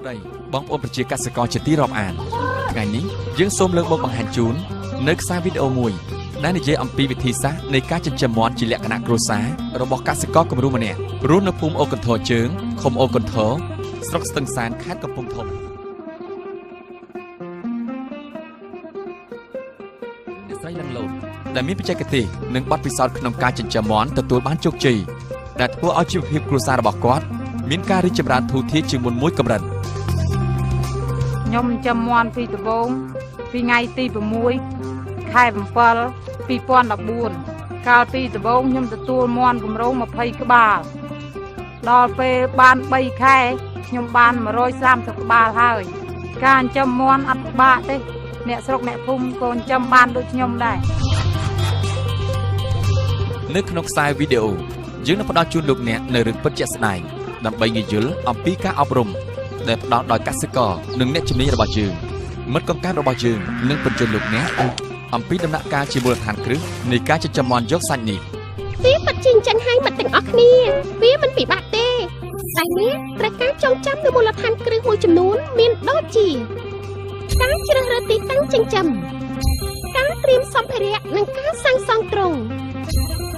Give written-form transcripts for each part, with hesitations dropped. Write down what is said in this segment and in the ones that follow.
ស្ដីបងប្អូនប្រជាកសិករជាទីរាប់អានថ្ងៃនេះយើងសូមលើកមកបង្ហាញជូននៅខ្សែវីដេអូមួយដែលនិយាយអំពីវិធីសាស្ត្រនៃការចិញ្ចឹមមាន់ជាលក្ខណៈគ្រួសាររបស់កសិករគំរូម្នាក់រស់នៅភូមិអូកន្ធរជើងឃុំអូកន្ធរស្រុកស្ទឹងសានខេត្តកំពង់ធំអ្នកស្រីនឹងលោតដែលមានបច្ចេកទេសនិងបទពិសោធន៍ក្នុងការចិញ្ចឹមមាន់ទទួលបានជោគជ័យដែលធ្វើឲ្យជីវភាពគ្រួសាររបស់គាត់មានការរីកចម្រើនធូរធារជាងមុនមួយកម្រិតខ្ញុំចិញ្ចឹមមាន់ពីដំបូងពីថ្ងៃទី6ខែ7 2014កាលពីដំបូងខ្ញុំទទួលមាន់កម្រង20ក្បាលដល់ពេលបាន3ខែខ្ញុំបាន130ក្បាលហើយការចិញ្ចឹមមាន់អត់ពិបាកទេអ្នកស្រុកអ្នកភូមិក៏ចិញ្ចឹមបានដូចខ្ញុំដែរនៅក្នុងខ្សែវីដេអូយើងនឹងផ្ដល់ជូនលោកអ្នកនៅរឿងពិតជាក់ស្ដែងដើម្បីងាយយល់អំពីការអប់រំដែលផ្ដល់ដោយកសិករនិងអ្នកជំនាញរបស់យើងមិត្តកង្កែបរបស់យើងនឹងបញ្ជាលោកអ្នកអំពីដំណាក់កាលជាមូលដ្ឋានគ្រឹះនៃការចិញ្ចឹមមាន់យកសាច់នេះវាពិតជាអញ្ចឹងហើយមិត្តទាំងអស់គ្នាវាមិនពិបាកទេតែនេះត្រូវការចងចាំនៅមូលដ្ឋានគ្រឹះមួយចំនួនមានដូចជាការជ្រើសរើសទីតាំងចិញ្ចឹមការត្រៀមសម្ភារៈនិងការសាងសង់ទ្រុង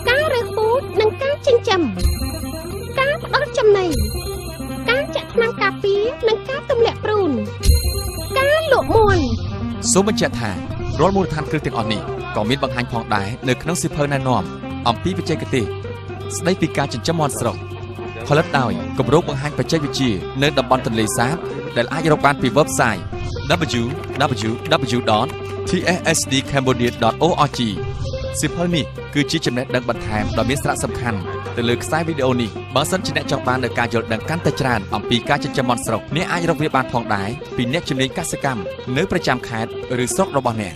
ការរើសពូជនិងការចិញ្ចឹមការផ្ដល់ចំណីការចាក់ថ្នាំការពារនិងការទម្លាក់ព្រូនការលក់មាន់សូមបញ្ជាក់ថារាល់មូលដ្ឋានគ្រឹះទាំងអស់នេះក៏មានបង្ហាញផងដែរនៅក្នុងសៀវភៅណែនាំអំពីបច្ចេកទេសស្ដីពីការចិញ្ចឹមមាន់ស្រុកផលិតដោយគម្រោងបង្ហាញបច្ចេកវិទ្យានៅតំបន់ទន្លេសាបដែលអាចរកបានពី website www.tsdcambodia.org សៀវភៅនេះគឺជាចំណេះដឹងបន្ថែមដ៏មានសារៈសំខាន់ទៅលើខ្សែវីដេអូនេះបើសិនជាអ្នកចង់បាននូវការយល់ដឹងកាន់តែច្រើនអំពីការចិញ្ចឹមមាន់ស្រុកអ្នកអាចរកវាបានផងដែរពីអ្នកជំនាញកសិកម្មនៅប្រចាំខេត្តឬស្រុករបស់អ្នក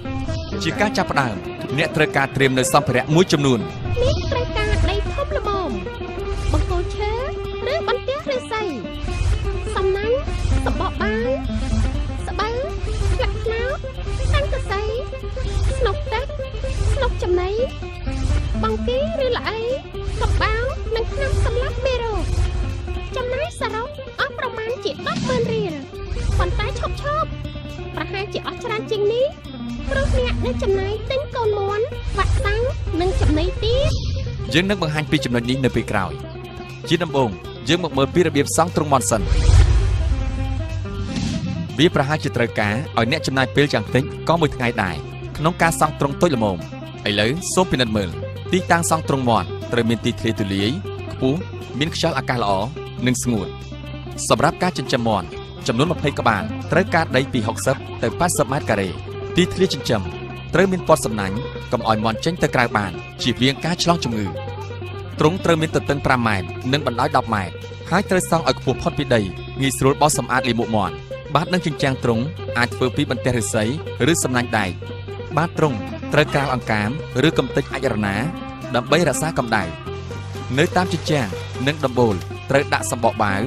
ជាការចាប់ផ្ដើមអ្នកត្រូវការត្រៀមនៅសម្ភារៈមួយចំនួនអ្នកត្រូវការដីធំល្មមបង្គោលឈើឬបន្ទះឫស្សីសំណាញ់សំបកបាយស្បូវផ្លាក់ថ្នោតតាំងកសីស្នុកទឹកស្នុកចំណីបង្គីឬល្អីកំបោរនិងថ្នាំសម្លាប់មេរោគចំណាយសរុបអស់ប្រមាណជា100000រៀលប៉ុន្តែឈប់ប្រហែលជាអស់ច្រើនជាងនេះព្រោះអ្នកនឹងចំណាយទិញកូនមាន់វ៉ាក់សាំងនិងចំណីទៀតយើងនឹងបង្ហាញពីចំណុចនេះនៅពេលក្រោយជាដំបូងយើងមកមើលពីរបៀបសង់ទ្រុងមាន់សិនវាប្រហែលជាត្រូវការឲ្យអ្នកចំណាយពេលយ៉ាងតិចក៏មួយថ្ងៃដែរក្នុងការសង់ទ្រុងតូចល្មមឥឡូវសូមពិនិត្យមើលទីតាំងសង់ទ្រុងមាន់ត្រូវមានទីធ្លាទូលាយខ្ពស់មានខ្យល់អាកាសល្អនិងស្ងួតសម្រាប់ការចិញ្ចឹមមាន់ចំនួន20ក្បាលត្រូវការដីពី60ទៅ80ម៉ែត្រការ៉េទីធ្លាចិញ្ចឹមត្រូវមានពណ៌សំណាញ់កុំឲ្យមាន់ចេញទៅក្រៅបានជៀសវាងការឆ្លងជំងឺទ្រុងត្រូវមានទទឹង5ម៉ែត្រនិងបណ្ដោយ10ម៉ែត្រហើយត្រូវសង់ឲ្យខ្ពស់ផុតពីដីងាយស្រួលបោសសម្អាតលាមកមាន់បាតនិងជញ្ជាំងទ្រុងអាចធ្វើពីបន្ទះឫស្សីឬសំណាញ់ដែកបាតទ្រុងត្រូវក្រាលអង្កាមឬកំទេចអាចរណាដើម្បីរក្សាកម្ដៅនៅតាមជញ្ជាំងនិងដំបូលត្រូវដាក់សំបកបាវ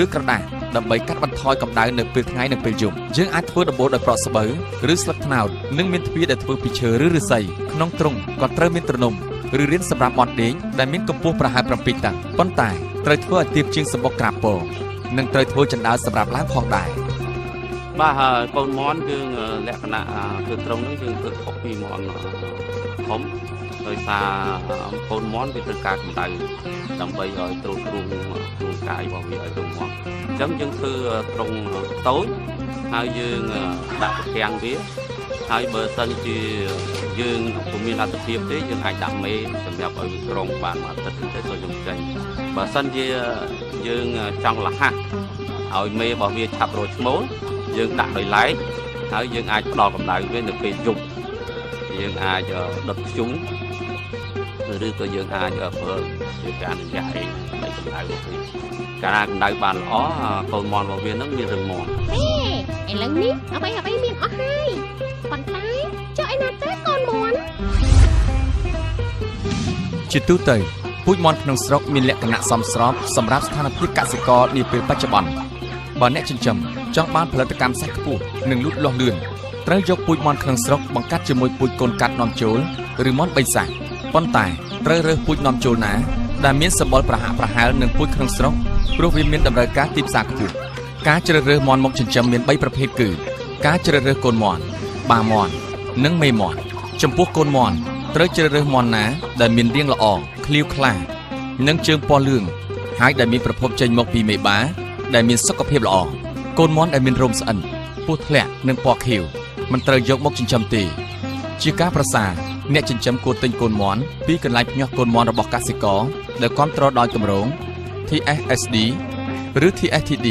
ឬក្រដាសដើម្បីកាត់បន្ថយកម្ដៅនៅពេលថ្ងៃនិងពេលយប់យើងអាចធ្វើដំបូលដោយប្រក់ស្បូវឬស្លឹកត្នោតនិងមានទ្វារដែលធ្វើពីឈើឬឫស្សីក្នុងទ្រុងក៏ត្រូវមានទ្រនំឬរៀនសម្រាប់មាន់ដេងដែលមានកម្ពស់ប្រហែល7តឹងប៉ុន្តែត្រូវធ្វើឲ្យទាបជាងសំបុកក្រាបពងនិងត្រូវធ្វើចណ្ដើរសម្រាប់ឡើងផងដែរបាទហើយកូនមាន់យើងលក្ខណៈគឺទ្រុងហ្នឹងយើងធ្វើខុសពីមាន់ធំដោយសារកូនមាន់វាត្រូវការកម្ដៅដើម្បីឲ្យទ្រុងកាយរបស់វាឲ្យរឹងមាំអញ្ចឹងយើងធ្វើទ្រុងតូចហើយយើងដាក់ប្រទាំងវាហើយបើសិនជាយើងពុំមានលទ្ធភាពទេយើងអាចដាក់មេសម្រាប់ឲ្យវាក្រងបានមួយអាទិត្យទៅយើងចេញបើសិនជាយើងចង់លះឲ្យមេរបស់វាឆាប់រោឈ្មោលយើងដាក់ដោយឡែកហើយយើងអាចផ្ដល់កម្ដៅវានៅពេលយប់យើងអាចដុតធ្យូងឬក៏យើងអាចប្រើជាការនិយាយនៃកម្ដៅរបស់វាការកម្ដៅបានល្អកូនមាន់របស់វានឹងមានរឹងមាំឥឡូវនេះអ្វីមានអស់ហើយប៉ុន្តែចុះឯណាទៅកូនមាន់ជាទូទៅពូជមាន់ក្នុងស្រុកមានលក្ខណៈសមស្របសម្រាប់ស្ថានភាពកសិករនាពេលបច្ចុប្បន្នបើអ្នកចិញ្ចឹមចង់បានផលិតកម្មសាច់ខ្ពស់និងលូតលាស់លឿនត្រូវយកពូជមាន់ក្នុងស្រុកបង្កាត់ជាមួយពូជកូនកាត់នាំចូលឬមាន់បិសាចប៉ុន្តែត្រូវរើសពូជនាំចូលណាដែលមានសម្បុរប្រហាក់ប្រហែលនឹងពូជក្នុងស្រុកព្រោះវាមានតម្រូវការទីផ្សារខ្ពស់ ការជ្រើសរើសមាន់មកចិញ្ចឹមមាន3ប្រភេទគឺការជ្រើសរើសកូនមាន់បាមាន់និងមេមាន់ចំពោះកូនមាន់ត្រូវជ្រើសរើសមាន់ណាដែលមានរាងល្អឃ្លាវខ្លានិងជើងពណ៌លឿងហើយដែលមានប្រភពចេញមកពីមេបាដែលមានសុខភាពល្អកូនមាន់ដែលមានរោមស្អិនពោះធ្លាក់និងពណ៌ខៀវមិនត្រូវយកមកចិញ្ចឹមទេជាការប្រសាអ្នកចិញ្ចឹមគួរទិញកូនមាន់ពីកន្លែងភ្ញាស់កូនមាន់របស់កសិករដែលគាំទ្រដោយគម្រោង TSSD ឬ TSTD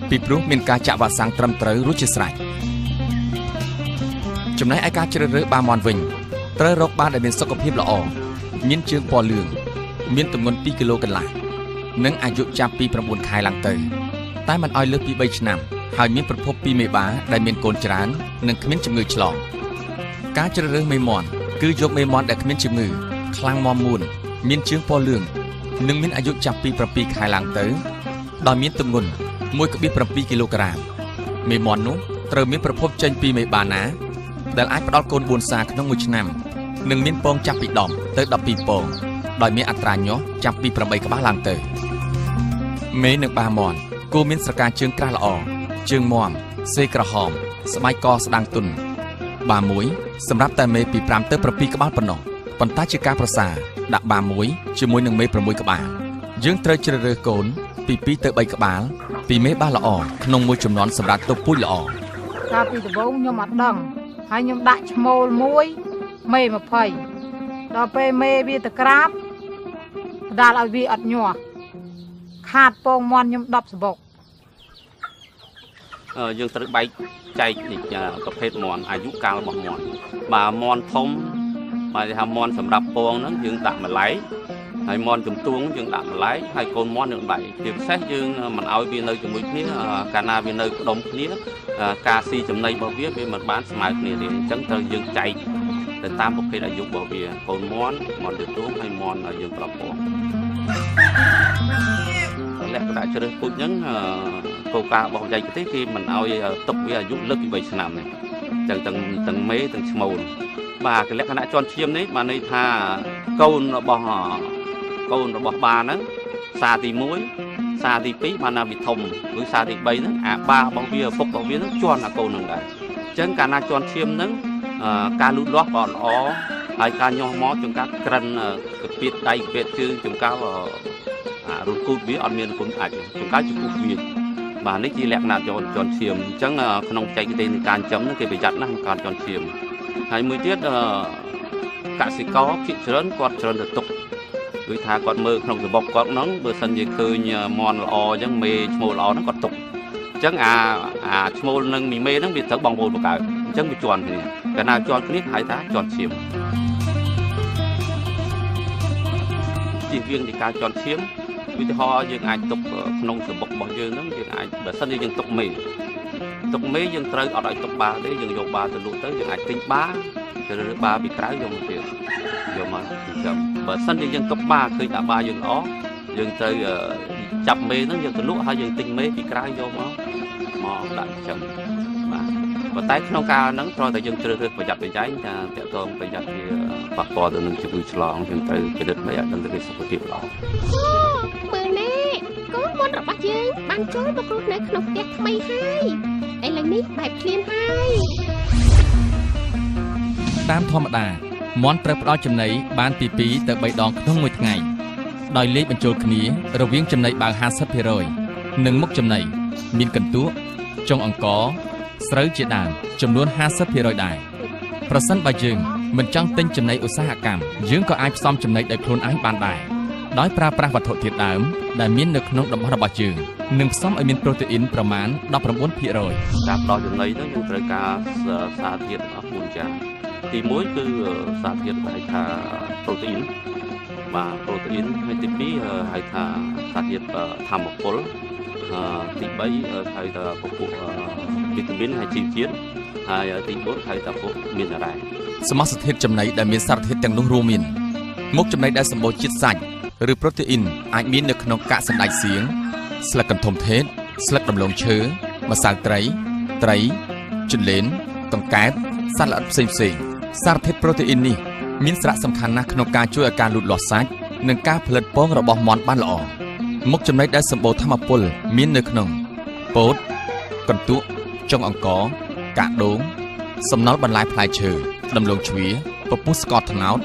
ពីព្រោះមានការចាក់វ៉ាក់សាំងត្រឹមត្រូវរួចជាស្រេចចំណែកឯការជ្រើសរើសបាមាន់វិញត្រូវរកបានដែលមានសុខភាពល្អមានជើងពណ៌លឿងមានទម្ងន់2គីឡូកន្លះនិងអាយុចាប់ពី9ខែឡើងទៅតែមិនឲ្យលើសពី3ឆ្នាំហើយមានប្រភពពីមេបាដែលមានកូនច្រើននិងគ្មានជំងឺឆ្លងការជ្រើសរើសមេមាន់គឺយកមេមាន់ដែលគ្មានជំងឺខ្លាំងមាំមួនមានជើងពណ៌លឿងនិងមានអាយុចាប់ពី7ខែឡើងទៅដោយមានទម្ងន់ 1.7 គីឡូក្រាមមេមាន់នោះត្រូវមានប្រភពចេញពីមេបាណាដែលអាចផ្ដល់កូន4សាក្នុងមួយឆ្នាំនិងមានពងចាប់ពី10ទៅ12ពងដោយមានអត្រាញាស់ចាប់ពី8ក្បាលឡើងទៅមេនិងបាមាន់គួរមានស្រកាជើងក្រាស់ល្អជើងមាំសេក្រហមស្បែកកស្ដាងទន់បាមួយសម្រាប់តែមេពី5ទៅ7ក្បាលប៉ុណ្ណោះប៉ុន្តែជាការប្រសាដាក់បាមួយជាមួយនឹងមេ6ក្បាលយើងត្រូវជ្រើសរើសកូនពី2ទៅ3ក្បាលពីមេបាល្អក្នុងមួយចំនួនសម្រាប់ទុកពូជល្អកាលពីដំបូងខ្ញុំអត់ដឹងហើយខ្ញុំដាក់ឈ្មោលមួយមេ20ដល់ពេលមេវាទៅក្រាបដាល់ឲ្យវាអត់ញាស់ខាតពងមាន់ខ្ញុំ10សបុកយើងត្រូវបែកចែកប្រភេទមាន់អាយុកាលរបស់មាន់បើមាន់ធំបើថាមាន់សម្រាប់ពងហ្នឹងយើងដាក់ម្លែកហើយមាន់ជំទួងយើងដាក់ម្លែកហើយកូនមាន់យើងបែកជាពិសេសយើងមិនឲ្យវានៅជាមួយគ្នាកាលណាវានៅក្តុំគ្នាការស៊ីចំណីរបស់វាមិនបានស្មើគ្នាទេអញ្ចឹងត្រូវយើងចែកទៅតាមប្រភេទអាយុរបស់វាកូនមាន់ជំទួងហើយមាន់យើងប្រពងលក្ខណៈជ្រើសពូជហ្នឹងគោលការណ៍របស់បច្ចេកទេសគេមិនឲ្យទុកវាអាយុលើសពី3ឆ្នាំទេអញ្ចឹងទាំងមេទាំងឈ្មោលបាទលក្ខណៈជន់ឈាមនេះបានន័យថាកូនរបស់បាហ្នឹងសាទី1សាទី2បានណាវាធំឬសាទី3ហ្នឹងអាបារបស់វាឪពុករបស់វាហ្នឹងជន់អាកូនហ្នឹងដែរអញ្ចឹងកាលណាជន់ឈាមហ្នឹងការលូតលាស់ក៏ល្អហើយការញាស់មកចង្កាត់ក្រិនកាពីតដៃកាពីតជើងចង្កាត់រូតគូតវាអត់មានគុណអាចចង្កាត់ចំពោះវាបាទនេះជាលក្ខណៈជន់ឈាមអញ្ចឹងក្នុងបច្ចេកទេសនៃការចិញ្ចឹមហ្នឹងគេប្រយ័ត្នណាស់ក្នុងការជន់ឈាមហើយមួយទៀតកសិករភាគច្រើនគាត់ច្រើនទៅទុកដូចថាគាត់មើលក្នុងរបបគាត់ហ្នឹងបើសិនជាឃើញមាន់ល្អអញ្ចឹងមេឈ្មោលល្អហ្នឹងគាត់ទុកអញ្ចឹងអាឈ្មោលនឹងមីមេហ្នឹងវាត្រូវបងប្អូនបង្កើតអញ្ចឹងវាជន់គ្នាកាលណាជន់គ្នាហៅថាជន់ឈាមជិះវាងនៃការជន់ឈាមឧទាហរណ៍យើងអាចទុកក្នុងសបុករបស់យើងហ្នឹងយើងអាចបើសិនជាយើងទុកមេយើងត្រូវអត់ឲ្យទុកបាទេយើងយកបាទៅលក់ទៅយើងអាចទិញបាទៅរើបាពីក្រៅយកមកទៀតយកមកចិញ្ចឹមបើសិនជាយើងទុកបាឃើញថាបាយើងល្អយើងត្រូវចាប់មេហ្នឹងយើងទៅលក់ហើយយើងទិញមេពីក្រៅយកមកដាក់ចិញ្ចឹមបាទប៉ុន្តែក្នុងការហ្នឹងគ្រាន់តែយើងជ្រើសរើសប្រយ័ត្នប្រយែងថាតើតើប្រយ័ត្នវាប៉ះពាល់ទៅនឹងជំងឺឆ្លងយើងត្រូវពិនិត្យមើលឲ្យដឹងទៅសុខភាពល្អមើលនេះកូនមាន់របស់យើងបានចូលមករស់នៅក្នុងផ្ទះថ្មីហើយឥឡូវនេះបែបភ្លាមហើយតាមធម្មតាមាន់ត្រូវផ្ដល់ចំណីបានពី2ទៅ3ដងក្នុងមួយថ្ងៃដោយលេខបញ្ចូលគ្នារវាងចំណីបើ 50% និងមុខចំណីមានកន្ទក់ចុងអង្ករស្រូវជាដើមចំនួន 50% ដែរប្រសិនបើយើងមិនចង់ទិញចំណីឧស្សាហកម្មយើងក៏អាចផ្សំចំណីដោយខ្លួនឯងបានដែរដោយប្រើប្រាស់វត្ថុធាតុដើមដែលមាននៅក្នុងតំបន់របស់យើងនិងផ្សំឲ្យមានប្រូតេអ៊ីនប្រមាណ 19% ការផ្ដល់ចំណីហ្នឹងយើងត្រូវការសារធាតុអស់4យ៉ាងទី1គឺសារធាតុហៅថាប្រូតេអ៊ីនបាទប្រូតេអ៊ីនហើយទី2ហៅថាសារធាតុធម្មពលទី3ហៅថាពពួកវីតាមីនហើយជីវជាតិហើយទី4ហៅថាពួកមីនរ៉ែលសមាសធាតុចំណីដែលមានសារធាតុទាំងនោះរួមមានមុខចំណីដែលសម្បូរជាតិសាច់ឬប្រូតេអ៊ីនអាចមាននៅក្នុងកាកសណ្តែកសៀងស្លឹកកន្ធុំថេតស្លឹកដំឡូងឈើម្សៅត្រីជន្លេនកង្កែបសត្វល្អិតផ្សេងសារធាតុប្រូតេអ៊ីននេះមានសារៈសំខាន់ណាស់ក្នុងការជួយឲ្យការលូតលាស់សាច់និងការផលិតពងរបស់មាន់បានល្អមុខចំណីដែលសម្បូរថាមពលមាននៅក្នុងពោត កន្ទក់ចុងអង្គកាកដូងសំណល់បន្លែផ្លែឈើដំឡូងជ្វាពពុះស្ករត្នោត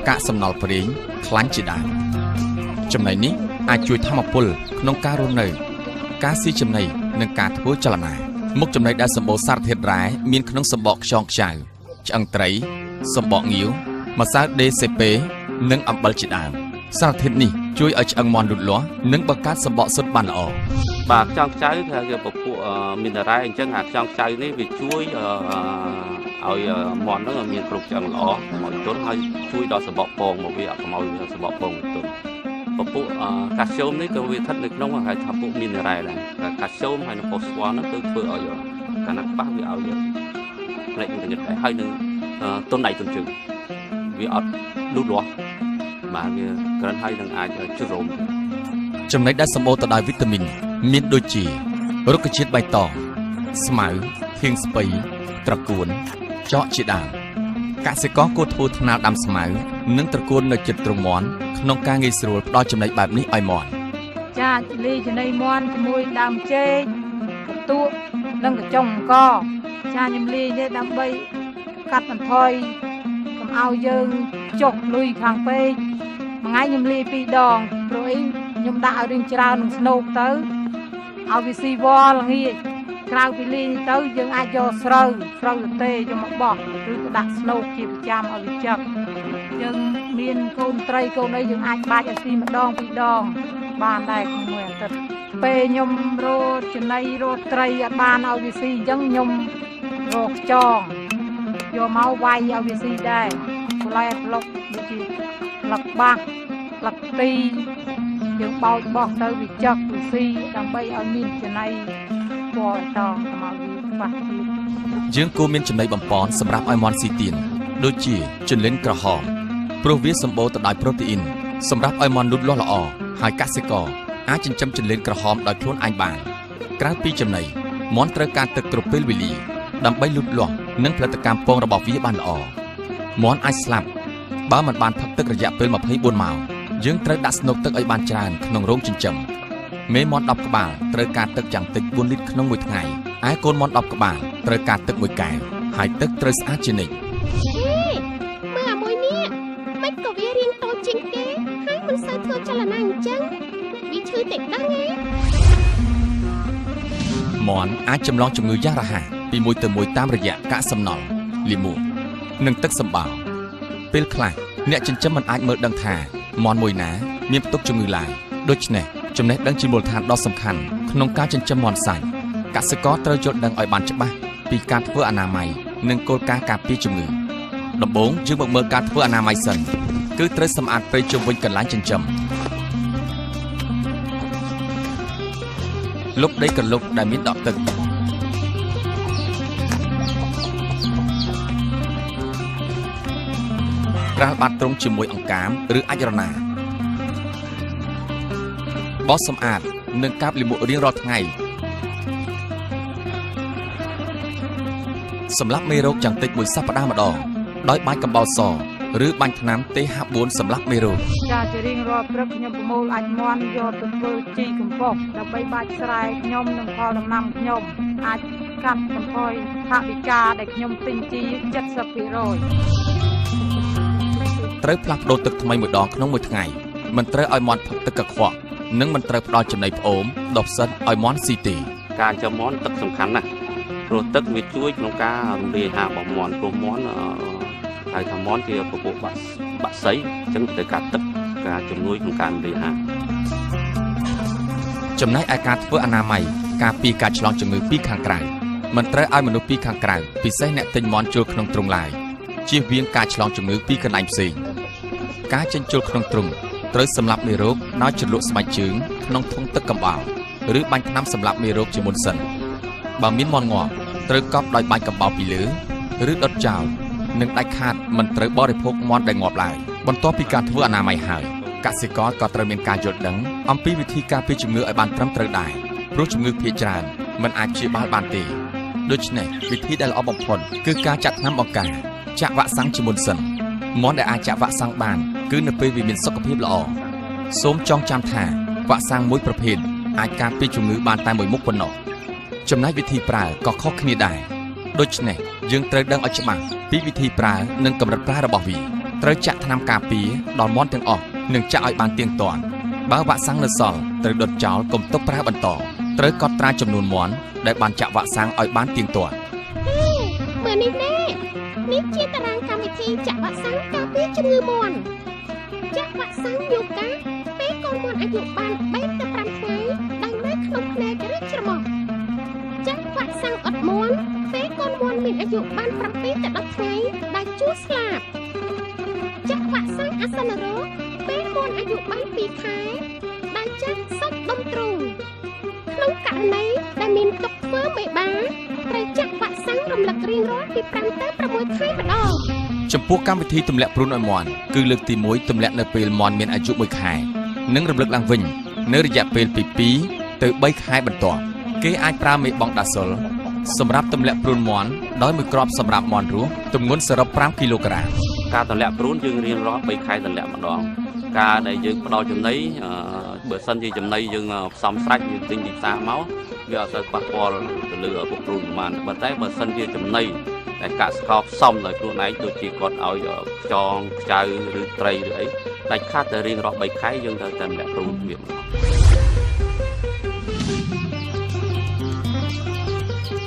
កាកសំណល់ប្រេងខ្លាញ់ជាដើមចំណីនេះអាចជួយធម្មពលក្នុងការរស់នៅការស៊ីចំណីនិងការធ្វើចលនាមុខចំណីដែលសម្បូរសារធាតុរ៉ែមានក្នុងសម្បកខ្យងខ្ចៅឆ្អឹងត្រីសម្បកងាវម្សៅ DCP និងអំបិលជាដើមសារធាតុនេះជួយឲ្យឆ្អឹងមាន់លូតលាស់និងបង្កើតសម្បកស៊ុតបានល្អបាទខ្យងខ្ចៅគឺពពួកមីនរ៉ែអញ្ចឹងអាខ្យងខ្ចៅនេះវាជួយឲ្យមាន់ហ្នឹងមានគ្រប់ឆ្អឹងល្អមកទន់ហើយជួយដល់សម្បកពងមកវាអត់ខ្មោចសម្បកពងទន់ពពួកកាល់ស្យូមនេះក៏វាស្ថិតនៅក្នុងហៅថាពួកមីនរ៉ែដែរកាល់ស្យូមហើយនិងផូស្វ័រហ្នឹងគឺធ្វើឲ្យកាលណាខ្វះវាឲ្យផ្លេចនឹងដែរហើយនឹងទុនដៃទុនជើងវាអត់លូតលាស់បាទវាក្រិនហើយនឹងអាចជ្រុំចំណីដែលសម្បូរទៅដោយវីតាមីនមានដូចជារុក្ខជាតិបៃតងស្មៅធៀងស្ពៃត្រកួនចកជាដើមកសិករគួរធ្វើថ្នាលដាំស្មៅនិងត្រកួននៅជិតទ្រុងមាន់ក្នុងការងាយស្រួលផ្ដល់ចំណីបែបនេះឲ្យមាន់ចាលីចំណីមាន់ជាមួយដើមចេកកន្ទក់និងកញ្ចុងអង្គចាខ្ញុំលីនេះដើម្បីកាត់បន្ថយកុំឲ្យយើងចុះលុយខាងពេកមួយថ្ងៃខ្ញុំលី2ដងព្រោះអីខ្ញុំដាក់ឲ្យរៀងច្រើននឹងស្នូកទៅឲ្យវាស៊ីវល់ល្ងាចក្រៅពីលីទៅយើងអាចយកស្រូវទេយកមកបោះឬក៏ដាក់ស្នូកជាប្រចាំឲ្យវាចឹកយើងមានកូនត្រីកូនអីយើងអាចបាច់ឲ្យស៊ីម្ដង2ដងបានដែរក្នុងមួយអាទិត្យពេលខ្ញុំរត់ចំណីរត់ត្រីអត់បានឲ្យវាស៊ីអញ្ចឹងខ្ញុំរកខ្យងយកមកវាយឲ្យវាស៊ីដែរបន្លែប្លុកដូចជាស្លឹកបាសស្លឹកទីយើងបោចបោះទៅវាចឹកវាស៊ីដើម្បីឲ្យមានចំណីពណ៌តងមកវាខ្វះទៀតយើងគួរមានចំណីបំពន់សម្រាប់ឲ្យមាន់ស៊ីទៀនដូចជាជន្លិនក្រហមព្រោះវាសម្បូរទៅដោយប្រូតេអ៊ីនសម្រាប់ឲ្យមាន់លូតលាស់ល្អហើយកសិករអាចចិញ្ចឹមជន្លិនក្រហមដោយខ្លួនឯងបានក្រៅពីចំណីមាន់ត្រូវការទឹកគ្រប់ពេលវេលាដើម្បីលូតលាស់និងផលិតកម្មពងរបស់វាបានល្អមាន់អាចស្លាប់បើមិនបានផឹកទឹករយៈពេល24ម៉ោងយើងត្រូវដាក់ស្នូកទឹកឲ្យបានច្រើនក្នុងរោងចិញ្ចឹមមេមាន់10ក្បាលត្រូវការទឹកយ៉ាងតិច4លីត្រក្នុងមួយថ្ងៃឯកូនមាន់10ក្បាលត្រូវការទឹក1កែវហើយទឹកត្រូវស្អាតជានិច្ចមើលអាមួយនេះមិនក៏វារៀងតូចជាងគេហើយមិនសូវធ្វើចលនាអញ្ចឹងវាឈឺតិចដឹងទេមាន់អាចចម្លងជំងឺយ៉ាងរហ័សពីមួយទៅមួយតាមរយៈកាកសំណល់លាមកនិងទឹកសម្បោរពេលខ្លះអ្នកចិញ្ចឹមមិនអាចមើលដឹងថាមាន់មួយណាមានផ្ទុកជំងឺឡើយដូច្នេះចំណេះដឹងជាមូលដ្ឋានដ៏សំខាន់ក្នុងការចិញ្ចឹមមាន់សាច់កសិករត្រូវយល់ដឹងឲ្យបានច្បាស់ពីការធ្វើអនាម័យនិងគោលការណ៍ការពារជំងឺដំបូងយើងមកមើលការធ្វើអនាម័យសិនគឺត្រូវសម្អាតព្រៃជុំវិញកន្លែងចិញ្ចឹមលុបដីកន្លុកដែលមានដក់ទឹកក្រាលបាតទ្រុងជាមួយអង្កាមឬអាចរណាបោសសម្អាតនិងកាប់លាមករៀងរាល់ថ្ងៃសម្រាប់មេរោគយ៉ាងតិចមួយសប្តាហ៍ម្ដងដោយបាញ់កំបោរសឬបាញ់ថ្នាំ TH4 សម្រាប់មេរោគចាជារៀងរាល់ព្រឹកខ្ញុំប្រមូលអាចមាន់យកទៅធ្វើជីកំប៉ុស្តដើម្បីបាច់ស្រែខ្ញុំនិងផលដំណាំខ្ញុំអាចកាត់បន្ថយថវិកាដែលខ្ញុំទិញជី 70% ត្រូវផ្លាស់ប្ដូរទឹកថ្មីមួយដងក្នុងមួយថ្ងៃមិនត្រូវឲ្យមាន់ផឹកទឹកកខ្វក់និងមិនត្រូវផ្ដល់ចំណីផ្អូមដុះផ្សិតឲ្យមាន់ស៊ីទេការចិញ្ចឹមមាន់ទឹកសំខាន់ណាស់ព្រោះទឹកវាជួយក្នុងការរំលាយអាហាររបស់មាន់ព្រោះមាន់ហើយថាមាន់ជាពពួកបាក់សីអញ្ចឹងត្រូវការទឹកការជំនួយក្នុងការរំលាយអាហារចំណែកឯការធ្វើអនាម័យការពីការឆ្លងជំងឺពីខាងក្រៅមិនត្រូវឲ្យមនុស្សពីខាងក្រៅពិសេសអ្នកទិញមាន់ចូលក្នុងទ្រុងឡើយជៀសវាងការឆ្លងជំងឺពីកន្លែងផ្សេងការចេញចូលក្នុងទ្រុងត្រូវសម្លាប់មេរោគដោយជ្រលក់ស្បែកជើងក្នុងធុងទឹកកំបោរឬបាញ់ថ្នាំសម្លាប់មេរោគជាមុនសិនបើមានមាន់ងាប់ត្រូវកប់ដោយបាញ់កំបោរពីលើឬដុតចោលនិងដាច់ខាតមិនត្រូវបរិភោគមាន់ដែលងាប់ឡើយបន្ទាប់ពីការធ្វើអនាម័យហើយកសិករក៏ត្រូវមានការយល់ដឹងអំពីវិធីការពារជំងឺឲ្យបានត្រឹមត្រូវដែរព្រោះជំងឺភាគច្រើនមិនអាចព្យាបាលបានទេដូច្នេះវិធីដែលល្អបំផុតគឺការចាក់ថ្នាំបង្ការចាក់វ៉ាក់សាំងជាមុនសិនមាន់ដែលអាចចាក់វ៉ាក់សាំងបានគឺនៅពេលវាមានសុខភាពល្អសូមចងចាំថាវ៉ាក់សាំងមួយប្រភេទអាចការពារជំងឺបានតែមួយមុខប៉ុណ្ណោះ ចំណែកវិធីប្រើក៏ខុសគ្នាដែរដូច្នេះយើងត្រូវដឹងឲ្យច្បាស់ពីវិធីប្រើនិងកម្រិតប្រើរបស់វាត្រូវចាក់ថ្នាំការពារដល់មាន់ទាំងអស់និងចាក់ឲ្យបានទៀងទាត់បើវ៉ាក់សាំងនៅសល់ត្រូវដុតចោលកុំទុកប្រើបន្តត្រូវកត់ត្រាចំនួនមាន់ដែលបានចាក់វ៉ាក់សាំងឲ្យបានទៀងទាត់មើលនេះនេះជាតារាងកម្មវិធីចាក់វ៉ាក់សាំងការពារជំងឺមាន់ចាក់វ៉ាក់សាំងយូកាពេលកូនមាន់អាយុបាន3ទៅ5ថ្ងៃដែលនៅក្នុងភ្នែកឬច្រមុះចាក់វ៉ាក់សាំងអត់មាន់ពេលកូនមាន់មានអាយុបាន7ទៅ10ថ្ងៃដែលជួស្លាប់ចាក់វ៉ាក់សាំងអាសន្នរោគពេលមាន់អាយុបាន2ខែដែលចាក់សាច់ដុំទ្រូងក្នុងករណីដែលមានទុកធ្វើមេបាត្រូវចាក់វ៉ាក់សាំងរំលឹករៀងរាល់ពី5ទៅ6ថ្ងៃម្ដងចំពោះកម្មវិធីទម្លាក់ព្រូនឲ្យមាន់គឺលើកទី1ទម្លាក់នៅពេលមាន់មានអាយុ1ខែនិងរំលឹកឡើងវិញនៅរយៈពេលពី2ទៅ3ខែបន្ទាប់គេអាចប្រើមេបង់ដាសុលសម្រាប់ទម្លាក់ព្រូនមាន់ដោយមួយគ្រាប់សម្រាប់មាន់រស់ទម្ងន់សរុប5គីឡូក្រាមការទម្លាក់ព្រូនយើងរៀងរាល់3ខែទម្លាក់ម្ដងការដែលយើងផ្ដល់ចំណីបើសិនជាចំណីយើងផ្សំស្រេចយើងទិញពីផ្សារមកវាអត់ទៅប៉ះពាល់ទៅលើពុកព្រូនប្រហែលប៉ុន្តែបើសិនជាចំណីដែលកសិករផ្សំដោយខ្លួនឯងដូចជាគាត់ឲ្យខ្យងខ្ចៅឬត្រីឬអីដាច់ខាតតែរៀងរាល់3ខែយើងត្រូវតែទម្លាក់ព្រូនវា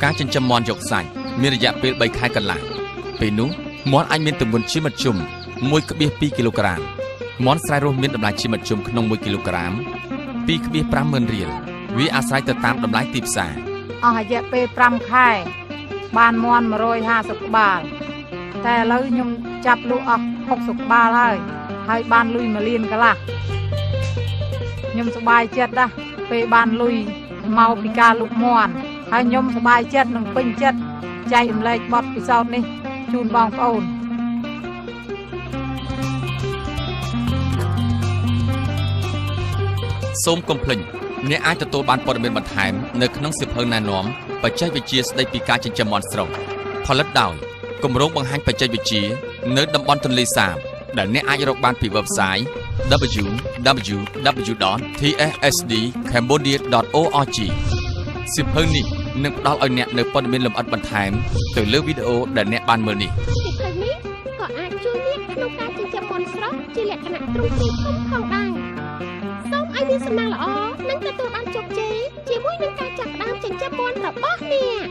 ការចិញ្ចឹមមាន់យកសាច់មានរយៈពេល3ខែកន្លះពេលនោះមាន់អាចមានទម្ងន់ជាមធ្យម 1.2 គីឡូក្រាមមាន់ស្រែរស់មានតម្លៃជាមធ្យមក្នុង1គីឡូក្រាម 2.50,000 រៀលវាអាស្រ័យទៅតាមតម្លៃទីផ្សារអស់រយៈពេល5ខែបានមាន់150ក្បាលតែឥឡូវខ្ញុំចាប់លក់អស់60ក្បាលហើយបានលុយ1លានកន្លះខ្ញុំសប្បាយចិត្តណាស់ពេលបានលុយមកពីការលក់មាន់ហើយខ្ញុំសប្បាយចិត្តនិងពេញចិត្តចែករំលែកបទពិសោធន៍នេះជូនបងប្អូនសូមកុំភ្លេចអ្នកអាចទទួលបានព័ត៌មានបន្ថែមនៅក្នុងសៀវភៅណែនាំបច្ចេកវិទ្យាស្តីពីការចិញ្ចឹមមាន់ស្រុកផលិតដោយគម្រោងបង្ហាញបច្ចេកវិទ្យានៅតំបន់ទន្លេសាបដែលអ្នកអាចរកបានពី website www.tsdcambodia.org សៀវភៅនេះនឹងផ្ដល់ឲ្យអ្នកនៅព័ត៌មានលម្អិតបន្ថែមទៅលើវីដេអូដែលអ្នកបានមើលនេះសៀវភៅនេះក៏អាចជួយអ្នកក្នុងការចិញ្ចឹមមាន់ស្រុកជាលក្ខណៈទ្រង់ទ្រាយធំផងដែរសូមឲ្យមានសំណាងល្អនិងទទួលបានជោគជ័យជាមួយនឹងការចាប់ផ្ដើមចិញ្ចឹមមាន់របស់អ្នក